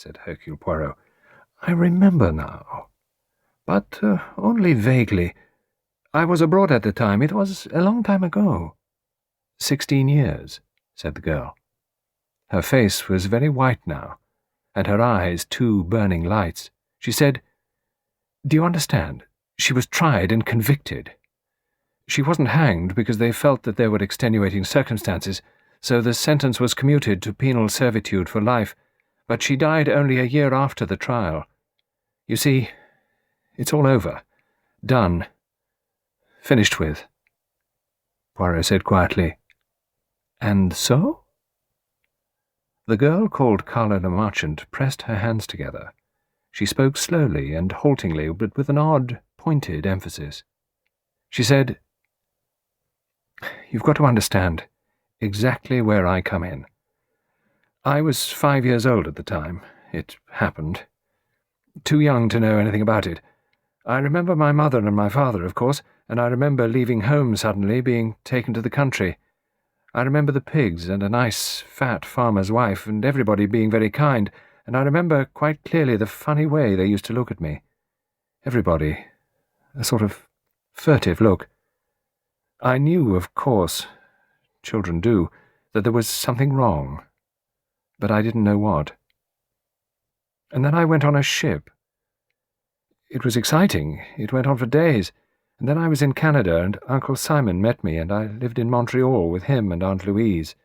said Hercule Poirot. "I remember now. But only vaguely. I was abroad at the time. It was a long time ago." 16 years, said the girl. Her face was very white now, and her eyes 2 burning lights. She said, "Do you understand? She was tried and convicted. She wasn't hanged because they felt that there were extenuating circumstances, so the sentence was commuted to penal servitude for life, but she died only a year after the trial. You see, it's all over. Done. Finished with." Poirot said quietly, "And so?" The girl called Carla the Merchant pressed her hands together. She spoke slowly and haltingly, but with an odd, pointed emphasis. She said, "You've got to understand exactly where I come in. I was 5 years old at the time. It happened. Too young to know anything about it. I remember my mother and my father, of course, and I remember leaving home suddenly, being taken to the country. I remember the pigs and a nice, fat farmer's wife, and everybody being very kind, and I remember quite clearly the funny way they used to look at me. Everybody. A sort of furtive look. I knew, of course, children do, that there was something wrong, but I didn't know what. And then I went on a ship. It was exciting. It went on for days. And then I was in Canada, and Uncle Simon met me, and I lived in Montreal with him and Aunt Louise.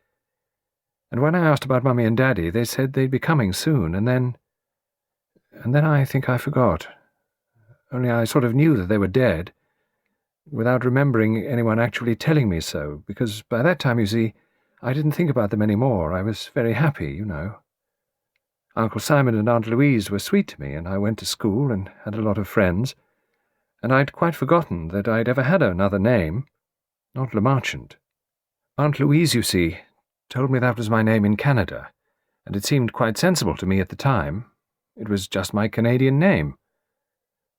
And when I asked about Mummy and Daddy, they said they'd be coming soon, and then I think I forgot. Only I sort of knew that they were dead, without remembering anyone actually telling me so, because by that time, you see, I didn't think about them any more. I was very happy, you know. Uncle Simon and Aunt Louise were sweet to me, and I went to school and had a lot of friends, and I'd quite forgotten that I'd ever had another name, not Le Marchant. Aunt Louise, you see, told me that was my name in Canada, and it seemed quite sensible to me at the time. It was just my Canadian name.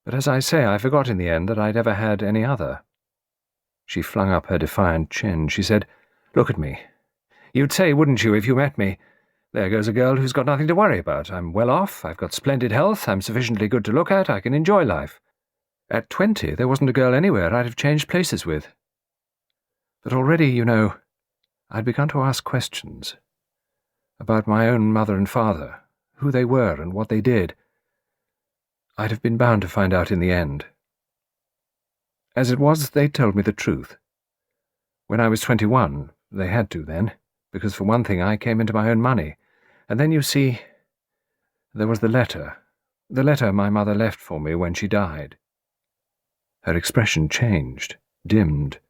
But as I say, I forgot in the end that I'd ever had any other." She flung up her defiant chin. She said, "Look at me. You'd say, wouldn't you, if you met me, 'There goes a girl who's got nothing to worry about. I'm well off, I've got splendid health, I'm sufficiently good to look at, I can enjoy life.' At 20, there wasn't a girl anywhere I'd have changed places with. But already, you know, I'd begun to ask questions about my own mother and father, who they were and what they did. I'd have been bound to find out in the end. As it was, they told me the truth. When I was 21, they had to then, because for one thing I came into my own money, and then, you see, there was the letter my mother left for me when she died." Her expression changed, dimmed.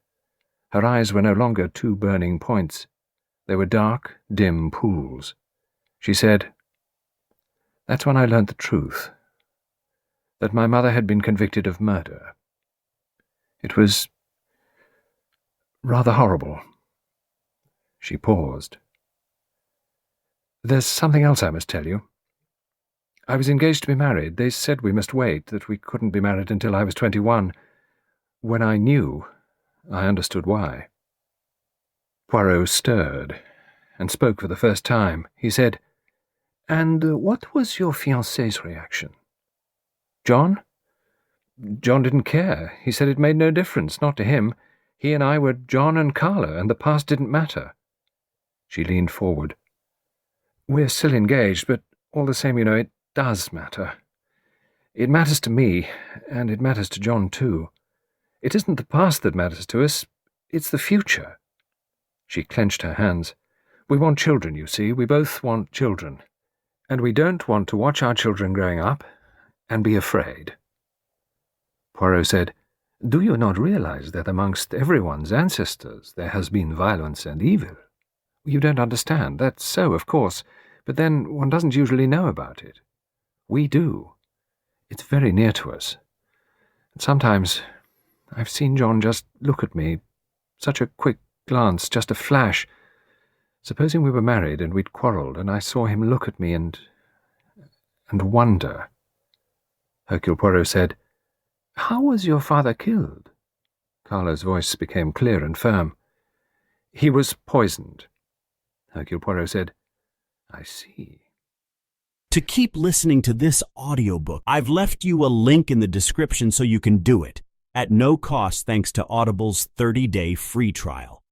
Her eyes were no longer 2 burning points. They were dark, dim pools. She said, "That's when I learnt the truth, that my mother had been convicted of murder. It was rather horrible." She paused. "There's something else I must tell you. I was engaged to be married. They said we must wait, that we couldn't be married until I was 21. When I knew, I understood why." Poirot stirred, and spoke for the first time. He said, "And what was your fiancé's reaction?" "John? John didn't care. He said it made no difference, not to him. He and I were John and Carla, and the past didn't matter." She leaned forward. "We're still engaged, but all the same, you know, it does matter. It matters to me, and it matters to John too. It isn't the past that matters to us, it's the future." She clenched her hands. "We want children, you see. We both want children. And we don't want to watch our children growing up and be afraid." Poirot said, "Do you not realize that amongst everyone's ancestors there has been violence and evil? You don't understand. That's so, of course, but then one doesn't usually know about it. We do. It's very near to us. And sometimes I've seen John just look at me, such a quick glance, just a flash. Supposing we were married and we'd quarrelled, and I saw him look at me and wonder." Hercule Poirot said, "How was your father killed?" Carla's voice became clear and firm. "He was poisoned." Hercule Poirot said, "I see." To keep listening to this audiobook, I've left you a link in the description so you can do it, at no cost thanks to Audible's 30-day free trial.